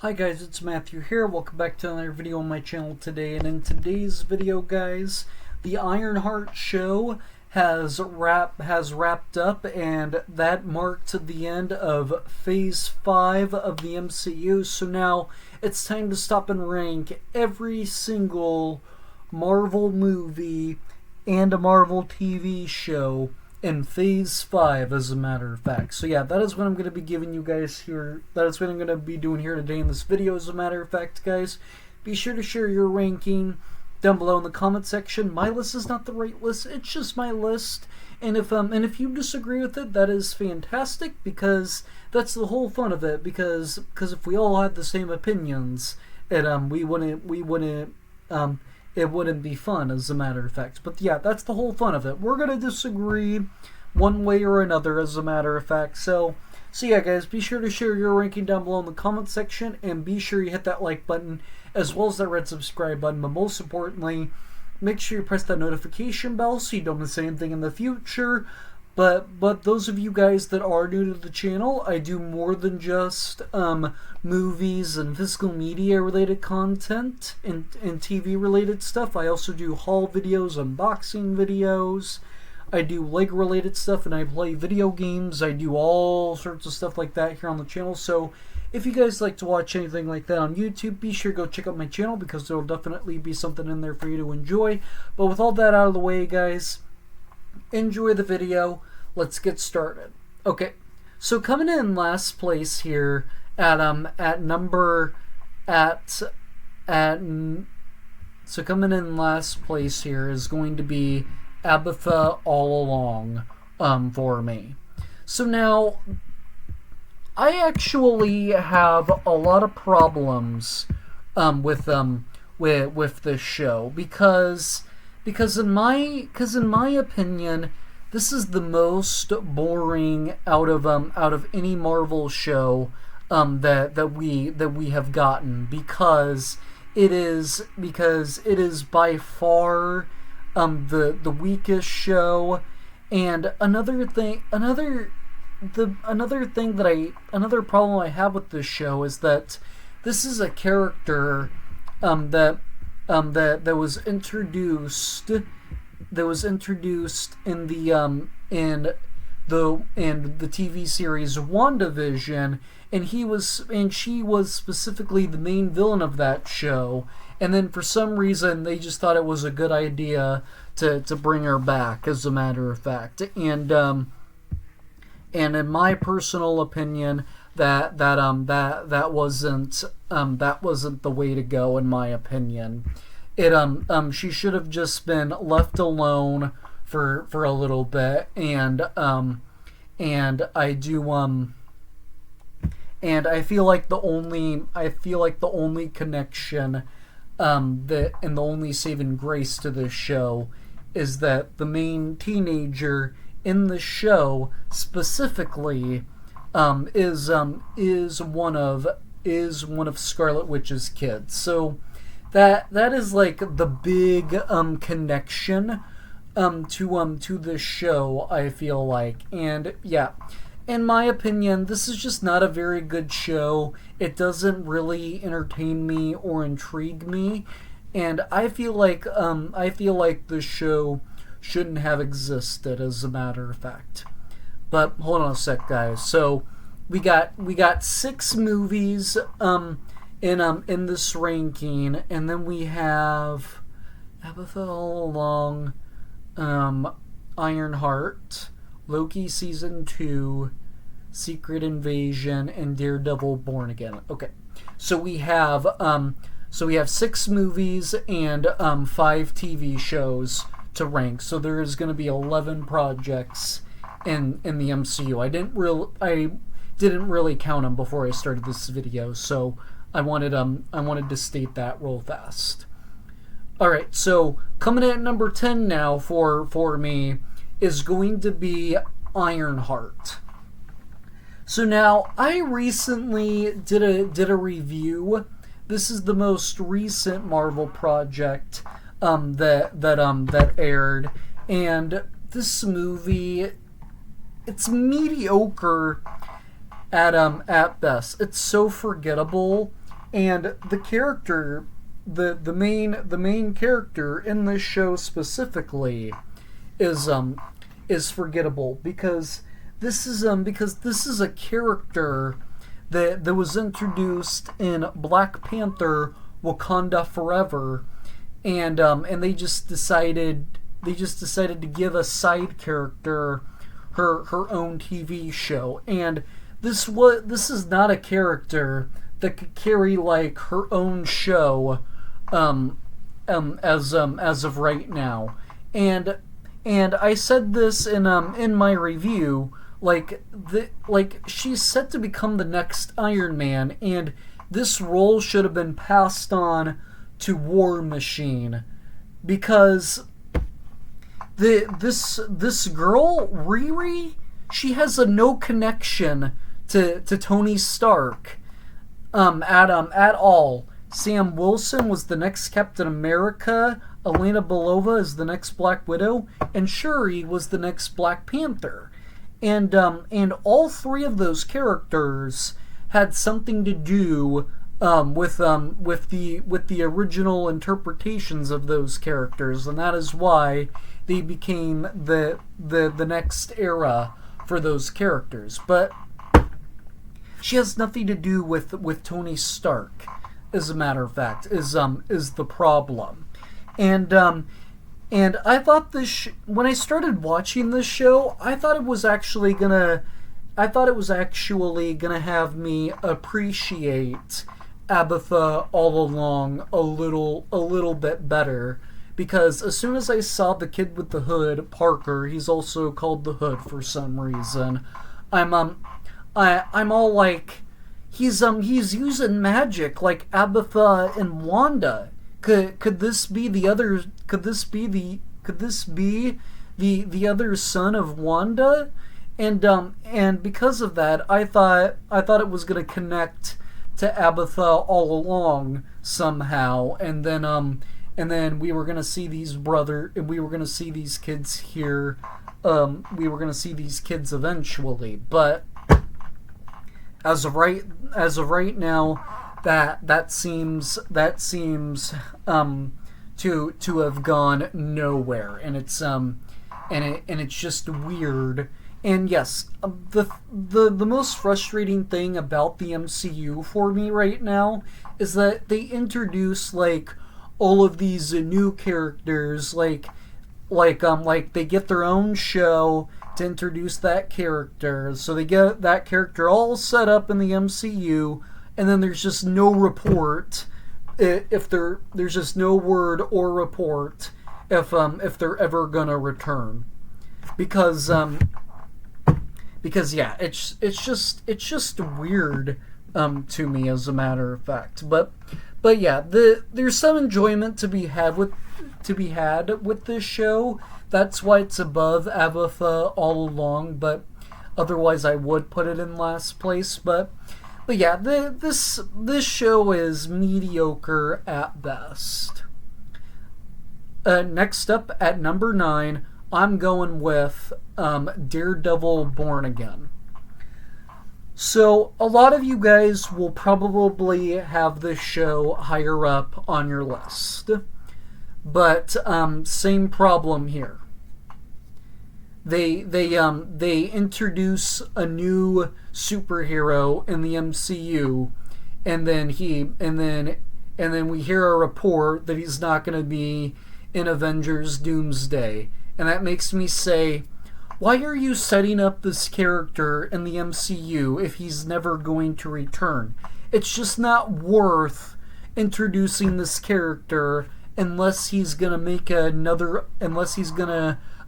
Hi guys, it's Matthew here. Welcome back to another video on my channel today. And in today's video, guys, the Ironheart show has wrapped up, and that marked the end of Phase 5 of the MCU. So now it's time to stop and rank every single Marvel movie and a Marvel TV show in Phase 5, as a matter of fact. So yeah, that is what I'm going to be giving you guys here. That is what I'm going to be doing here today in this video, as a matter of fact, guys. Be sure to share your ranking down below in the comment section. My list is not the right list, it's just my list. And if you disagree with it, that is fantastic, because that's the whole fun of it. Because if we all had the same opinions, it wouldn't be fun, as a matter of fact. But yeah, that's the whole fun of it. We're gonna disagree one way or another, as a matter of fact. So yeah, guys, be sure to share your ranking down below in the comment section, and be sure you hit that like button as well as that red subscribe button. But most importantly, make sure you press that notification bell so you don't miss anything in the future. But those of you guys that are new to the channel, I do more than just movies and physical media related content and TV related stuff. I also do haul videos, unboxing videos. I do Lego related stuff, and I play video games. I do all sorts of stuff like that here on the channel. So if you guys like to watch anything like that on YouTube, be sure to go check out my channel, because there will definitely be something in there for you to enjoy. But with all that out of the way, guys, enjoy the video. Let's get started. Okay, so coming in last place here so coming in last place here is going to be Abatha All Along for me. So now I actually have a lot of problems with this show, because in my opinion, this is the most boring out of any Marvel show that we have gotten, because it is by far the weakest show. And another problem I have with this show is that this is a character that was introduced in the TV series WandaVision, and she was specifically the main villain of that show. And then for some reason they just thought it was a good idea to bring her back, as a matter of fact. And in my personal opinion, that wasn't the way to go, in my opinion. She should have just been left alone for a little bit, and I feel like the only connection and the only saving grace to this show is that the main teenager in the show specifically is one of Scarlet Witch's kids. So that is like the big connection to this show, I feel like. And yeah, in my opinion, this is just not a very good show. It doesn't really entertain me or intrigue me, and I feel like the show shouldn't have existed, as a matter of fact. But hold on a sec, guys. So we got 6 movies in this ranking, and then we have Abatha All Along, Ironheart, Loki Season 2, Secret Invasion, and Daredevil Born Again. Okay, so we have 6 movies and 5 TV shows to rank. So there is going to be 11 projects in the MCU. I didn't really count them before I started this video, so I wanted to state that real fast. All right, so coming in at number 10 now for me is going to be Ironheart. So now I recently did a review. This is the most recent Marvel project that aired, and this movie, it's mediocre at best. It's so forgettable And the character, the main character in this show specifically is forgettable, because this is a character that was introduced in Black Panther: Wakanda Forever, and they just decided to give a side character her own TV show. And this is not a character that could carry like her own show as of right now. And I said this in my review, like she's set to become the next Iron Man, and this role should have been passed on to War Machine, because this girl Riri, she has no connection to Tony Stark at all. Sam Wilson was the next Captain America, Elena Belova is the next Black Widow, and Shuri was the next Black Panther. And all three of those characters had something to do with the original interpretations of those characters, and that is why they became the next era for those characters. But she has nothing to do with Tony Stark, as a matter of fact, is the problem. And I thought when I started watching this show, I thought it was actually gonna have me appreciate Abatha all along a little bit better, because as soon as I saw the kid with the hood, Parker, he's also called the Hood for some reason, I'm all like, he's using magic like Abatha and Wanda. Could this be the other son of Wanda? And because of that, I thought it was gonna connect to Abatha all along somehow, and then we were gonna see these kids here. We were gonna see these kids eventually, but as of right now, that seems to have gone nowhere, and it's just weird. And yes, the most frustrating thing about the MCU for me right now is that they introduce like all of these new characters, like they get their own show to introduce that character, so they get that character all set up in the MCU, and then there's just no report, there's just no word or report if they're ever gonna return, because yeah, it's just weird to me, as a matter of fact. But yeah, there's some enjoyment to be had with this show. That's why it's above Abatha all along, but otherwise I would put it in last place. But yeah, this show is mediocre at best. Next up at number 9, I'm going with Daredevil Born Again. So a lot of you guys will probably have this show higher up on your list, but same problem here. They introduce a new superhero in the MCU, and then we hear a report that he's not going to be in Avengers Doomsday, and that makes me say, why are you setting up this character in the MCU if he's never going to return? It's just not worth introducing this character unless he's gonna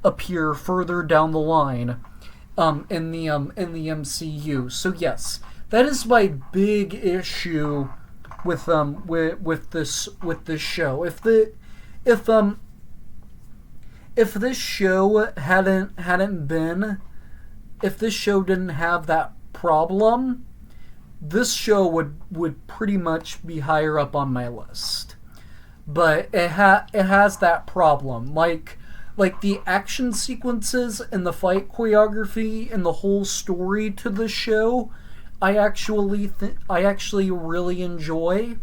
appear further down the line in the MCU. So yes, that is my big issue with this show. If this show didn't have that problem, this show would pretty much be higher up on my list. But it has that problem, like the action sequences and the fight choreography and the whole story to the show. I actually really enjoy,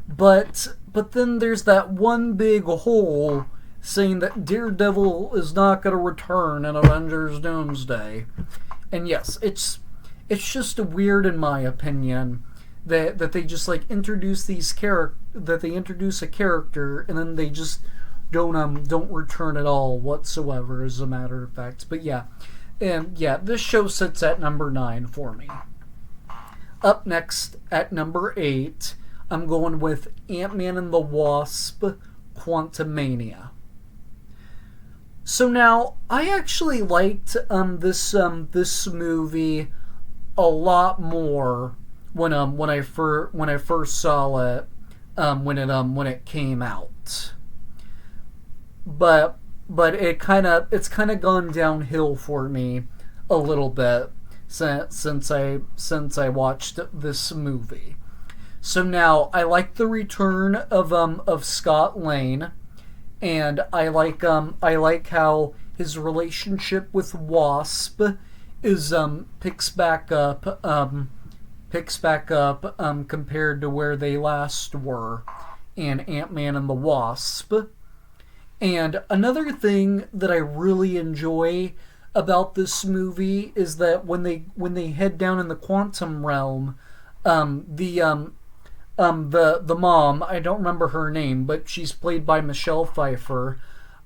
but then there's that one big hole saying that Daredevil is not going to return in Avengers Doomsday. And yes, it's just weird in my opinion that they just like introduce a character and then they just don't return at all whatsoever, as a matter of fact. But yeah, and yeah, this show sits at number 9 for me. Up next at number 8, I'm going with Ant-Man and the Wasp: Quantumania. So now, I actually liked this movie a lot more when I first saw it when it came out. But it's kind of gone downhill for me a little bit since I watched this movie. So now I like the return of Scott Lang, and I like how his relationship with Wasp is picks back up compared to where they last were in Ant-Man and the Wasp. And another thing that I really enjoy about this movie is that when they head down in the quantum realm, the mom, I don't remember her name, but she's played by Michelle Pfeiffer.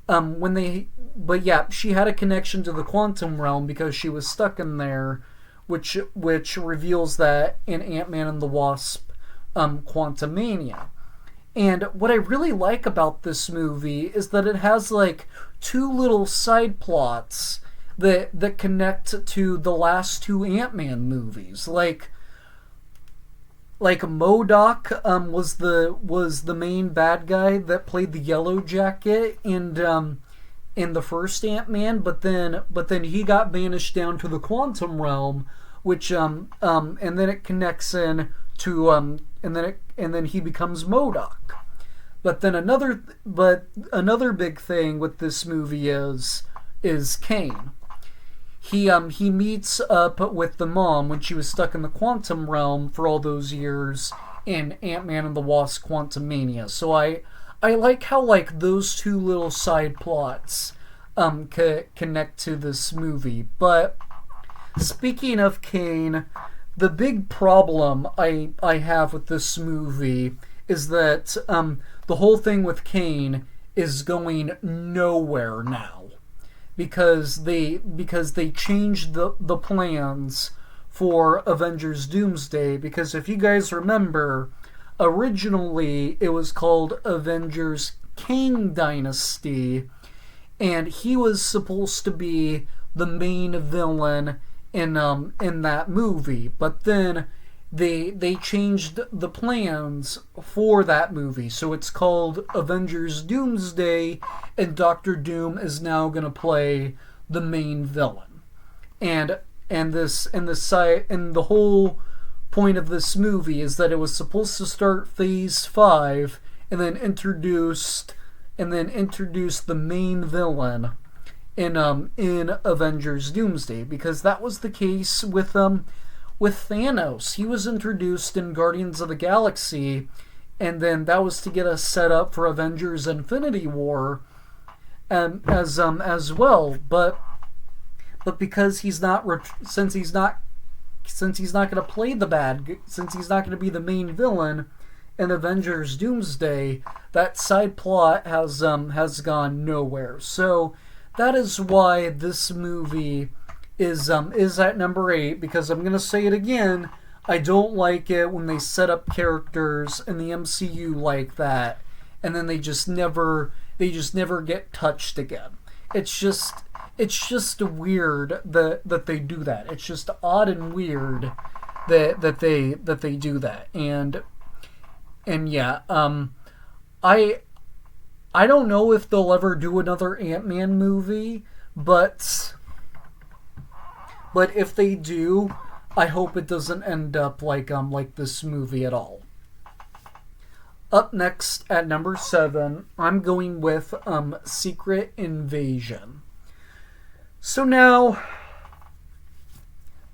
But yeah, she had a connection to the quantum realm because she was stuck in there, which reveals that in Ant-Man and the Wasp, Quantumania. And what I really like about this movie is that it has like 2 little side plots that connect to the last 2 Ant-Man movies. Like MODOK was the main bad guy that played the Yellow Jacket in the first Ant-Man, but then he got banished down to the quantum realm, which and then it connects in to and then he becomes MODOK. But then another big thing with this movie is Kane. He meets up with the mom when she was stuck in the quantum realm for all those years in Ant-Man and the Wasp: Quantumania. So I like how like those 2 little side plots connect to this movie. But speaking of Kane, the big problem I have with this movie is that the whole thing with Kane is going nowhere now. Because they changed the plans for Avengers Doomsday. Because if you guys remember, originally it was called Avengers Kang Dynasty, and he was supposed to be the main villain in that movie. But then they changed the plans for that movie, so it's called Avengers Doomsday, and Doctor Doom is now going to play the main villain. And the whole point of this movie is that it was supposed to start Phase 5 and then introduce the main villain in Avengers Doomsday, because that was the case with Thanos. He was introduced in Guardians of the Galaxy, and then that was to get us set up for Avengers Infinity War as well. But because he's not since he's not going to play since he's not going to be the main villain in Avengers Doomsday, that side plot has gone nowhere. So that is why this movie is at number 8, because I'm gonna say it again, I don't like it when they set up characters in the MCU like that, and then they just never get touched again. It's just weird that they do that. It's just odd and weird that they do that. And yeah, I don't know if they'll ever do another Ant-Man movie, but if they do, I hope it doesn't end up like this movie at all. Up next at number 7, I'm going with Secret Invasion. So now,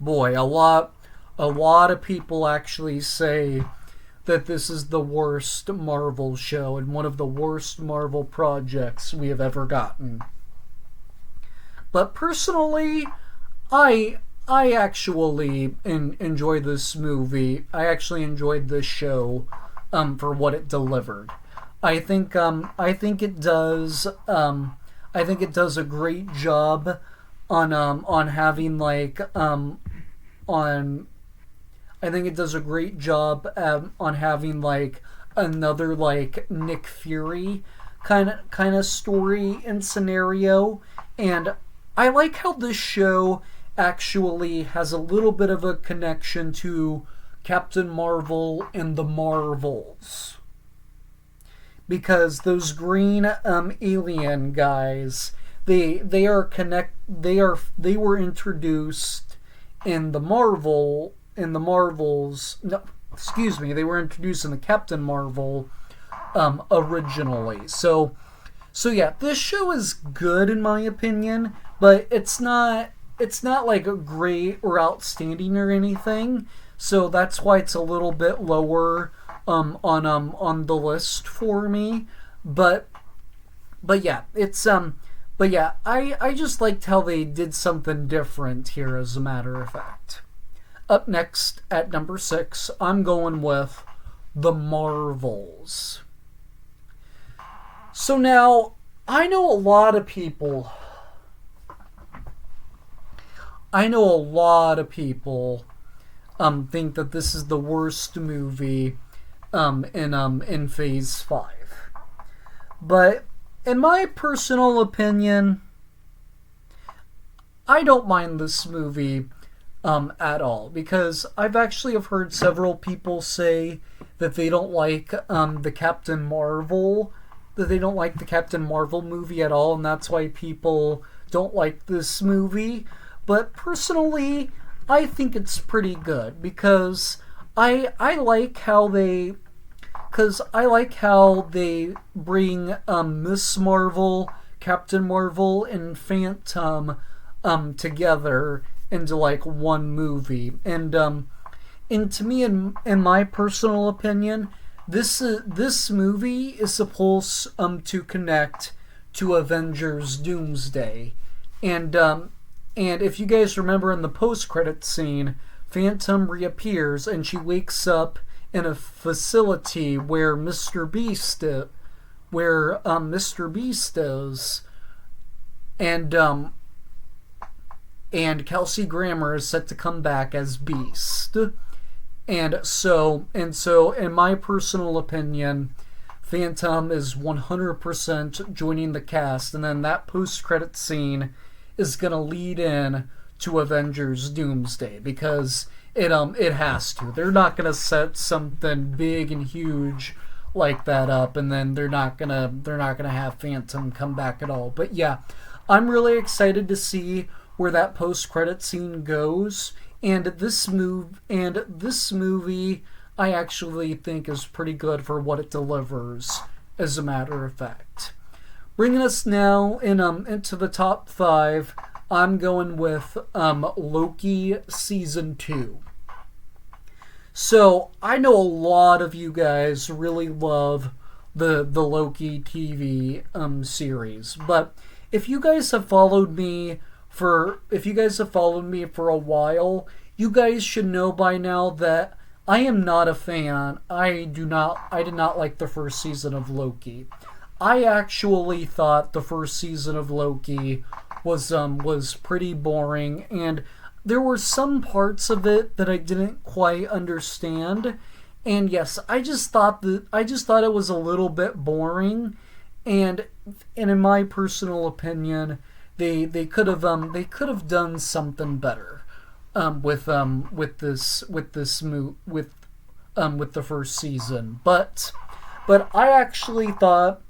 boy, a lot A lot of people actually say that this is the worst Marvel show and one of the worst Marvel projects we have ever gotten. But personally, I actually enjoy this movie. I actually enjoyed this show for what it delivered. I think it does a great job on having like on I think it does a great job on having like another like Nick Fury kind of story and scenario, and I like how this show actually has a little bit of a connection to Captain Marvel and the Marvels, because those green alien guys, they were introduced in the Marvels. No, excuse me, they were introduced in the Captain Marvel originally. So yeah, this show is good in my opinion, but it's not like great or outstanding or anything. So that's why it's a little bit lower on the list for me. But yeah, I just liked how they did something different here, as a matter of fact. Up next at number 6, I'm going with The Marvels. So now, I know a lot of people think that this is the worst movie in Phase 5. But in my personal opinion, I don't mind this movie at all, because I've actually have heard several people say that they don't like the Captain Marvel movie at all, and that's why people don't like this movie. But personally, I think it's pretty good, because I like how they bring Miss Marvel, Captain Marvel, and Phantom together into like one movie. And to me, in my personal opinion, this movie is supposed to connect to Avengers Doomsday. And if you guys remember, in the post-credit scene, Phantom reappears and she wakes up in a facility where Mr. Beast is, and Kelsey Grammer is set to come back as Beast. And so in my personal opinion, Phantom is 100% joining the cast, and then that post-credit scene is gonna lead in to Avengers Doomsday, because it has to. They're not gonna set something big and huge like that up, and then they're not gonna have Phantom come back at all. But yeah, I'm really excited to see where that post-credit scene goes, and this movie I actually think is pretty good for what it delivers, as a matter of fact. Bringing us now into the top 5, I'm going with Loki Season 2. So, I know a lot of you guys really love the Loki TV series, but if you guys have followed me for a while, you guys should know by now that I am not a fan. I did not like the first season of Loki. I actually thought the first season of Loki was pretty boring, and there were some parts of it that I didn't quite understand. And yes, I just thought it was a little bit boring, and in my personal opinion, they could have done something better with the first season. But I actually thought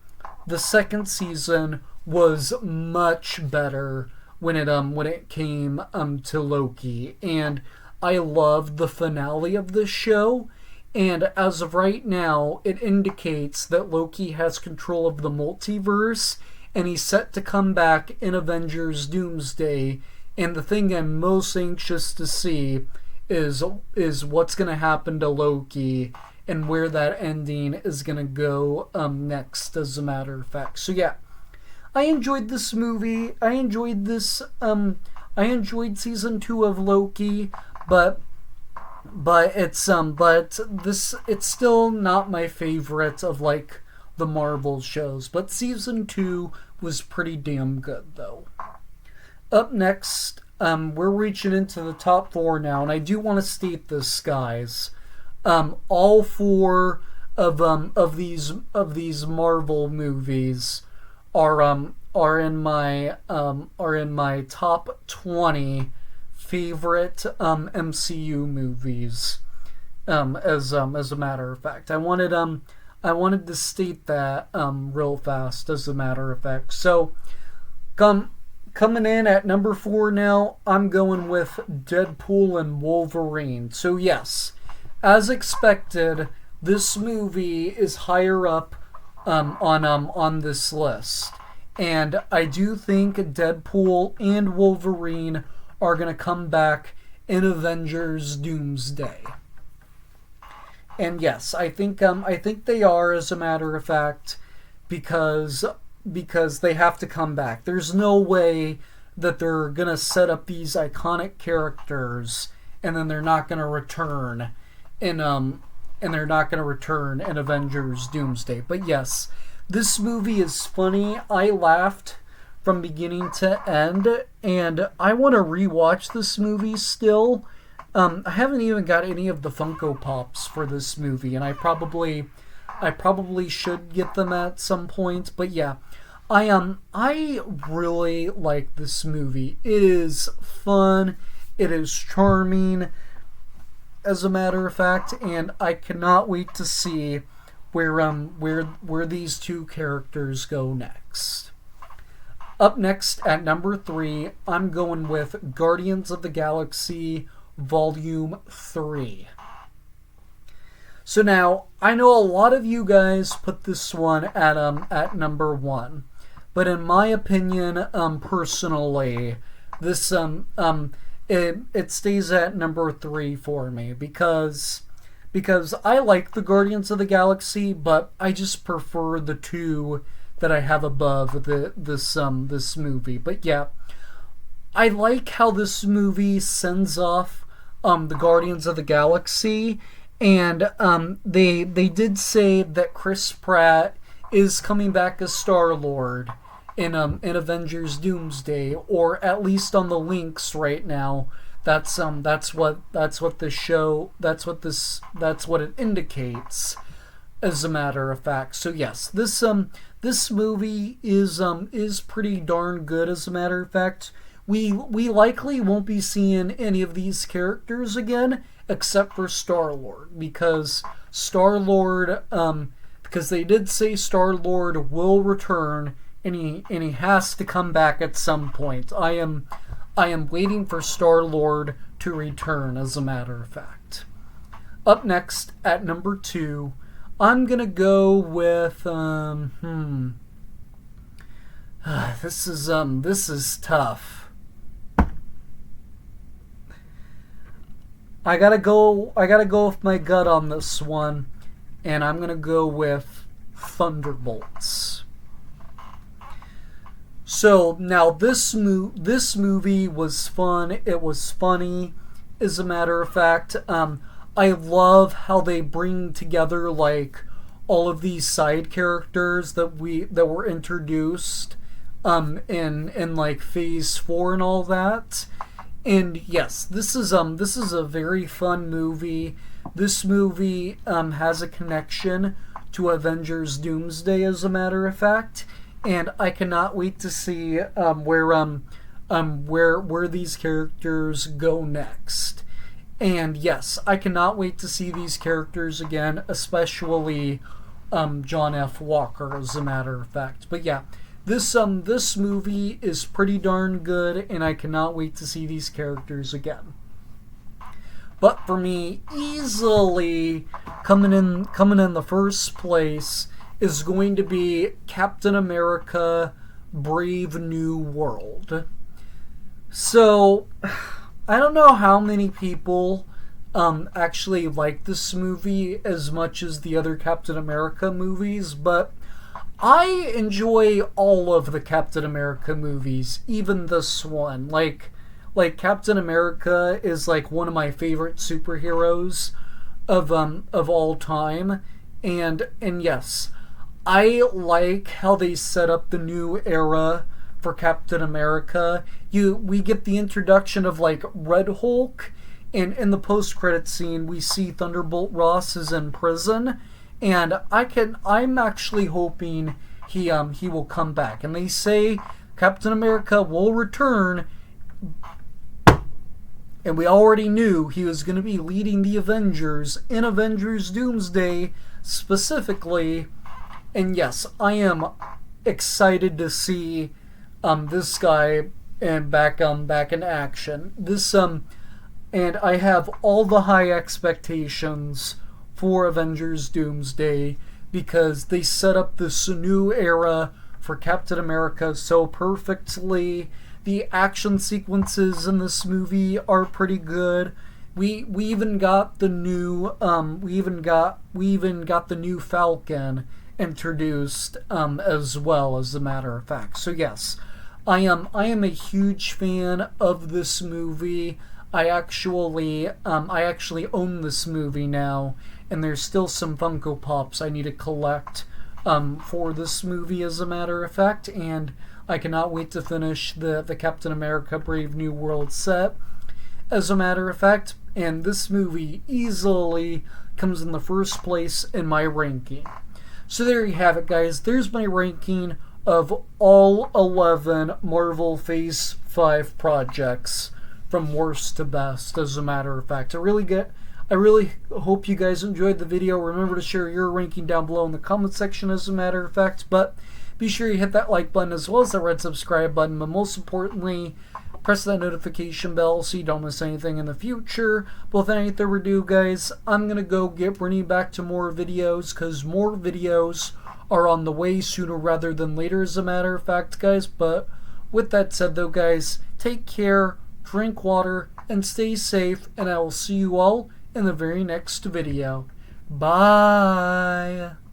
the second season was much better when it came to Loki, and I loved the finale of this show. And as of right now, it indicates that Loki has control of the multiverse, and he's set to come back in Avengers Doomsday. And the thing I'm most anxious to see is what's gonna happen to Loki and where that ending is gonna go next. As a matter of fact, so yeah, I enjoyed this movie. I enjoyed this. I enjoyed season 2 of Loki, but it's still not my favorite of like the Marvel shows. But season 2 was pretty damn good though. Up next, we're reaching into the top 4 now, and I do want to state this, guys. All 4 of these Marvel movies are in my top 20 favorite MCU movies. As a matter of fact, I wanted to state that real fast. As a matter of fact, so coming in at number 4 now, I'm going with Deadpool and Wolverine. So yes, as expected, this movie is higher up on this list. And I do think Deadpool and Wolverine are going to come back in Avengers Doomsday. And yes, I think they are, as a matter of fact, because they have to come back. There's no way that they're going to set up these iconic characters and then they're not going to return in Avengers Doomsday. But yes, this movie is funny. I laughed from beginning to end, and I want to rewatch this movie still. I haven't even got any of the Funko Pops for this movie, and I probably should get them at some point. But yeah, I really like this movie. It is fun. It is charming, as a matter of fact, and I cannot wait to see where these two characters go next. Up next at number 3, I'm going with Guardians of the Galaxy Volume 3. So now, I know a lot of you guys put this one at number 1, but in my opinion, personally, this it stays at number 3 for me because I like the Guardians of the Galaxy, but I just prefer the 2 that I have above this movie. But yeah, I like how this movie sends off the Guardians of the Galaxy, and they did say that Chris Pratt is coming back as Star-Lord in Avengers Doomsday, or at least on the links right now. That's what it indicates, as a matter of fact. So yes, this movie is pretty darn good, as a matter of fact. We likely won't be seeing any of these characters again, except for Star-Lord, because they did say Star-Lord will return, and he has to come back at some point. I am waiting for Star-Lord to return, as a matter of fact. Up next at number 2, I'm gonna go with this is tough. I gotta go with my gut on this one, and I'm gonna go with Thunderbolts. So now this movie was fun. It was funny, as a matter of fact. I love how they bring together like all of these side characters that were introduced in like Phase 4 and all that. And yes, this is a very fun movie. This movie has a connection to Avengers Doomsday, as a matter of fact, and I cannot wait to see where these characters go next. And yes, I cannot wait to see these characters again, especially John F. Walker, as a matter of fact. But yeah, this movie is pretty darn good, and I cannot wait to see these characters again. But for me, easily coming in the first place is going to be Captain America: Brave New World. So I don't know how many people actually like this movie as much as the other Captain America movies, but I enjoy all of the Captain America movies, even this one. Like Captain America is like one of my favorite superheroes of all time, and yes, I like how they set up the new era for Captain America. We get the introduction of like Red Hulk, and in the post-credit scene we see Thunderbolt Ross is in prison, and I'm actually hoping he will come back. And they say Captain America will return, and we already knew he was going to be leading the Avengers in Avengers Doomsday specifically. And yes, I am excited to see this guy and back in action. And I have all the high expectations for Avengers Doomsday because they set up this new era for Captain America so perfectly. The action sequences in this movie are pretty good. We even got the new the new Falcon introduced as well, as a matter of fact. So yes, I am a huge fan of this movie. I actually own this movie now, and there's still some Funko Pops I need to collect for this movie, as a matter of fact, and I cannot wait to finish the Captain America Brave New World set, as a matter of fact, and this movie easily comes in the first place in my ranking. So there you have it, guys. There's my ranking of all 11 Marvel Phase 5 projects, from worst to best, as a matter of fact. I really hope you guys enjoyed the video. Remember to share your ranking down below in the comment section, as a matter of fact. But be sure you hit that like button as well as that red subscribe button. But most importantly, press that notification bell so you don't miss anything in the future. But without any further ado, guys, I'm going to go get Brittany back to more videos, because more videos are on the way sooner rather than later, as a matter of fact, guys. But with that said, though, guys, take care, drink water, and stay safe, and I will see you all in the very next video. Bye!